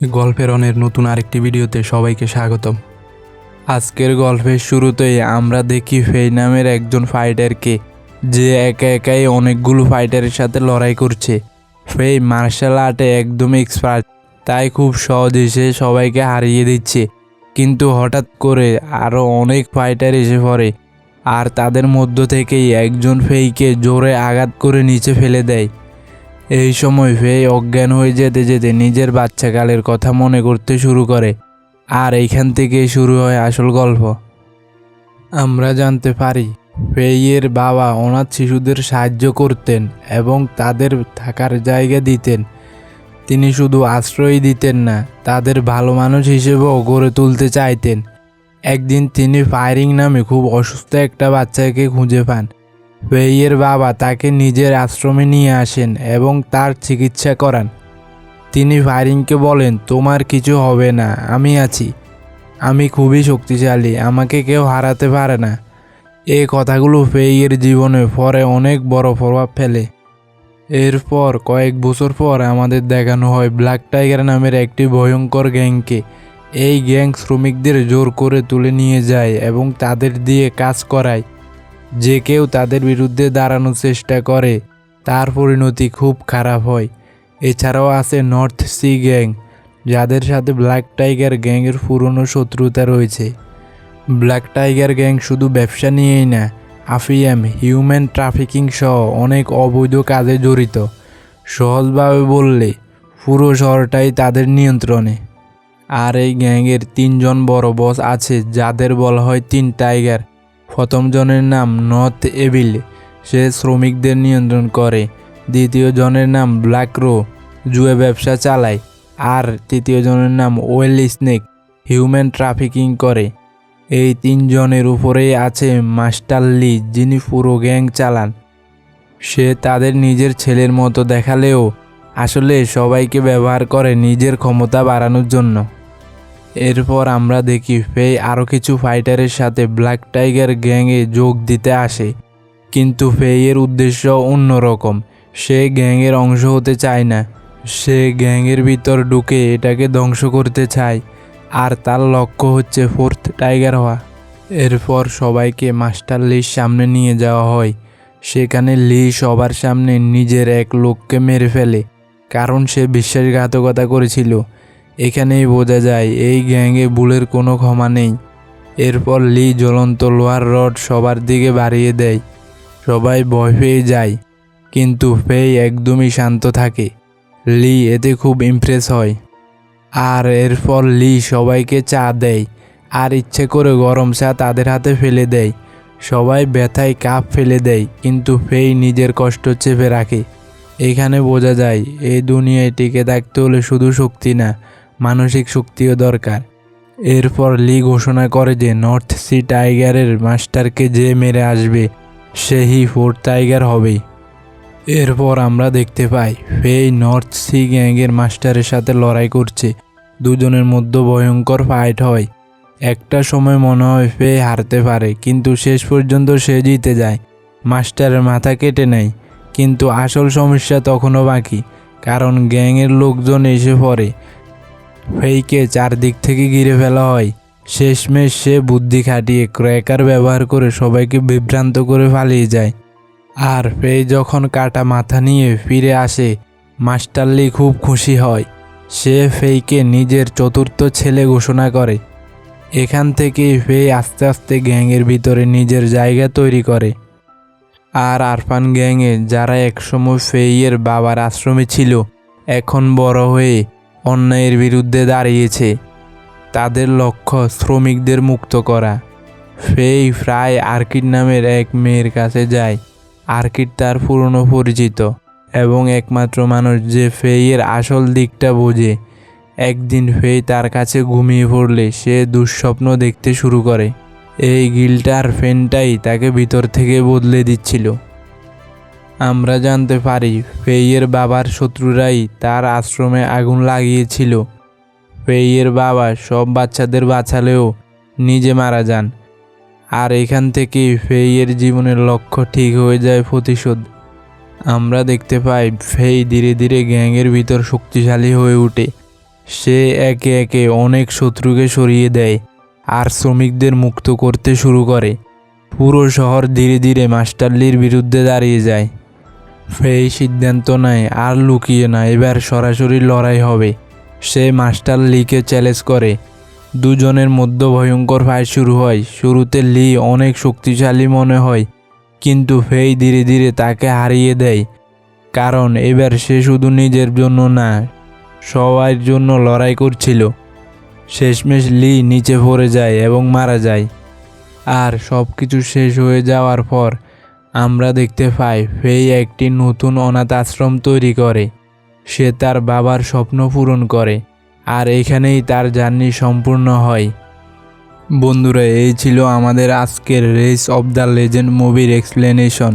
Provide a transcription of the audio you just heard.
গল্পের অনের নতুন আরেকটি ভিডিওতে সবাইকে স্বাগতম। আজকের গল্পের শুরুতেই আমরা দেখি ফেই নামের একজন ফাইটারকে, যে একা একাই অনেকগুলো ফাইটারের সাথে লড়াই করছে। ফেই মার্শাল আর্টে একদম এক্সপার্ট, তাই খুব সহজে সে সবাইকে হারিয়ে দিচ্ছে। কিন্তু হঠাৎ করে আরও অনেক ফাইটার এসে পড়ে, আর তাদের মধ্য থেকেই একজন ফেইকে জোরে আঘাত করে নিচে ফেলে দেয়। এই সময় ফেই অজ্ঞান হয়ে যেতে যেতে নিজের বাচ্চাকালের কথা মনে করতে শুরু করে, আর এইখান থেকেই শুরু হয় আসল গল্প। আমরা জানতে পারি ফেইয়ের বাবা অনাথ শিশুদের সাহায্য করতেন এবং তাদের থাকার জায়গা দিতেন। তিনি শুধু আশ্রয় দিতেন না, তাদের ভালো মানুষ হিসেবেও গড়ে তুলতে চাইতেন। একদিন তিনি ফায়ারিং নামে খুব অসুস্থ একটা বাচ্চাকে খুঁজে পান। ফেইয়ের বাবা তাকে নিজের আশ্রমে নিয়ে আসেন এবং তার চিকিৎসা করান। তিনি ফায়ারিংকে বলেন, তোমার কিছু হবে না, আমি আছি, আমি খুবই শক্তিশালী, আমাকে কেউ হারাতে পারে না। এই কথাগুলো ফেইয়ের জীবনে পরে অনেক বড় প্রভাব ফেলে। এরপর কয়েক বছর পর আমাদের দেখানো হয় ব্ল্যাক টাইগার নামের একটি ভয়ঙ্কর গ্যাংকে। এই গ্যাং শ্রমিকদের জোর করে তুলে নিয়ে যায় এবং তাদের দিয়ে কাজ করায়। যে কেউ তাদের বিরুদ্ধে দাঁড়ানোর চেষ্টা করে তার পরিণতি খুব খারাপ হয়। এছাড়াও আছে নর্থ সি গ্যাং, যাদের সাথে ব্ল্যাক টাইগার গ্যাংয়ের পুরনো শত্রুতা রয়েছে। ব্ল্যাক টাইগার গ্যাং শুধু ব্যবসা নিয়েই না, আফিয়াম, হিউম্যান ট্রাফিকিং সহ অনেক অবৈধ কাজে জড়িত। সহজভাবে বললে পুরো শহরটাই তাদের নিয়ন্ত্রণে। আর এই গ্যাংয়ের তিনজন বড় বস আছে, যাদের বলা হয় তিন টাইগার। প্রথম জনের নাম নর্থ এভিল, সে শ্রমিকদের নিয়ন্ত্রণ করে। দ্বিতীয় জনের নাম ব্ল্যাক রো, জুয়া ব্যবসা চালায়। আর তৃতীয় জনের নাম ওয়েল স্নেক, হিউম্যান ট্রাফিকিং করে। এই তিনজনের উপরেই আছে মাস্টার লি, যিনি পুরো গ্যাং চালান। সে তাদের নিজের ছেলের মতো দেখালেও আসলে সবাইকে ব্যবহার করে নিজের ক্ষমতা বাড়ানোর জন্য। এরপর আমরা দেখি ফেই আরও কিছু ফাইটারের সাথে ব্ল্যাক টাইগার গ্যাংয়ে যোগ দিতে আসে। কিন্তু ফেইয়ের উদ্দেশ্য অন্যরকম। সে গ্যাংয়ের অংশ হতে চায় না, সে গ্যাংয়ের ভিতর ঢুকে এটাকে ধ্বংস করতে চায়। আর তার লক্ষ্য হচ্ছে ফোর্থ টাইগার হওয়া। এরপর সবাইকে মাস্টার লির সামনে নিয়ে যাওয়া হয়। সেখানে লি সবার সামনে নিজের এক লোককে মেরে ফেলে, কারণ সে বিশ্বাসঘাতকতা করেছিল। এখানেই বোঝা যায় এই গ্যাংয়ে ভুলের কোনো ক্ষমা নেই। এরপর লি জ্বলন্ত লোহার রড সবার দিকে বাড়িয়ে দেয়। সবাই ভয় পেয়ে যায়, কিন্তু ফেই একদমই শান্ত থাকে। লি এতে খুব ইমপ্রেস হয়। আর এরপর লি সবাইকে চা দেয়, আর ইচ্ছে করে গরম চা তাদের হাতে ফেলে দেয়। সবাই ব্যথায় কাপ ফেলে দেয়, কিন্তু ফেই নিজের কষ্ট চেপে রাখে। এখানে বোঝা যায় এই দুনিয়ায় টিকে থাকতে হলে শুধু শক্তি না, মানসিক শক্তিও দরকার। এরপর লি ঘোষণা করে যে নর্থ সি টাইগারের মাস্টারকে যে মেরে আসবে সেই ফোর্থ টাইগার হবে। এরপর আমরা দেখতে পাই ফেই নর্থ সি গ্যাংয়ের মাস্টারের সাথে লড়াই করছে। দুজনের মধ্যে ভয়ঙ্কর ফাইট হয়। একটা সময় মনে হয় ফেই হারতে পারে, কিন্তু শেষ পর্যন্ত সে জিতে যায়। মাস্টারের মাথা কেটে নেয়। কিন্তু আসল সমস্যা তখনও বাকি, কারণ গ্যাংয়ের লোকজন এসে পড়ে। ফেইকে চারদিক থেকে ঘিরে ফেলা হয়। শেষমেশ সে বুদ্ধি খাটিয়ে ক্র্যাকার ব্যবহার করে সবাইকে বিভ্রান্ত করে পালিয়ে যায়। আর ফেই যখন কাটা মাথা নিয়ে ফিরে আসে, মাস্টার লি খুব খুশি হয়। সে ফেইকে নিজের চতুর্থ ছেলে ঘোষণা করে। এখান থেকেই ফেই আস্তে আস্তে গ্যাংয়ের ভিতরে নিজের জায়গা তৈরি করে। আর আরফান গ্যাংয়ে, যারা একসময় ফেইয়ের বাবার আশ্রমে ছিল, এখন বড় হয়ে অন্যায়ের বিরুদ্ধে দাঁড়িয়েছে। তাদের লক্ষ্য শ্রমিকদের মুক্ত করা। ফেই প্রায় আর্কিড নামের এক মেয়ের কাছে যায়। আর্কিড তার পুরনো পরিচিত এবং একমাত্র মানুষ যে ফেইয়ের আসল দিকটা বোঝে। একদিন ফেই তার কাছে ঘুমিয়ে পড়লে সে দুঃস্বপ্ন দেখতে শুরু করে। এই গিল্টার ফেনটাই তাকে ভিতর থেকে বদলে দিচ্ছিল। আমরা জানতে পারি ফেইয়ের বাবার শত্রুরাই তার আশ্রমে আগুন লাগিয়েছিল। ফেইয়ের বাবা সব বাচ্চাদের বাঁচালেও নিজে মারা যান। আর এখান থেকেই ফেইয়ের জীবনের লক্ষ্য ঠিক হয়ে যায় প্রতিশোধ। আমরা দেখতে পাই ফেই ধীরে ধীরে গ্যাংয়ের ভিতর শক্তিশালী হয়ে ওঠে। সে একে একে অনেক শত্রুকে সরিয়ে দেয় আর শ্রমিকদের মুক্ত করতে শুরু করে। পুরো শহর ধীরে ধীরে মাস্টার লির বিরুদ্ধে দাঁড়িয়ে যায়। ফেই সিদ্ধান্ত নেয় আর লুকিয়ে না, এবার সরাসরি লড়াই হবে। সে মাস্টার লিকে চ্যালেঞ্জ করে। দুজনের মধ্যে ভয়ঙ্কর ফাইট শুরু হয়। শুরুতে লি অনেক শক্তিশালী মনে হয়, কিন্তু ফেই ধীরে ধীরে তাকে হারিয়ে দেয়, কারণ এবার সে শুধু নিজের জন্য না, সবার জন্য লড়াই করছিল। শেষমেশ লি নিচে পড়ে যায় এবং মারা যায়। আর সব কিছু শেষ হয়ে যাওয়ার পর আমরা দেখতে পাই ফেই একটি নতুন অনাথ আশ্রম তৈরি করে। সে তার বাবার স্বপ্ন পূরণ করে, আর এখানেই তার জার্নি সম্পূর্ণ হয়। বন্ধুরা, এই ছিল আমাদের আজকের রেস অফ দ্য লেজেন্ড মুভির এক্সপ্লেনেশন।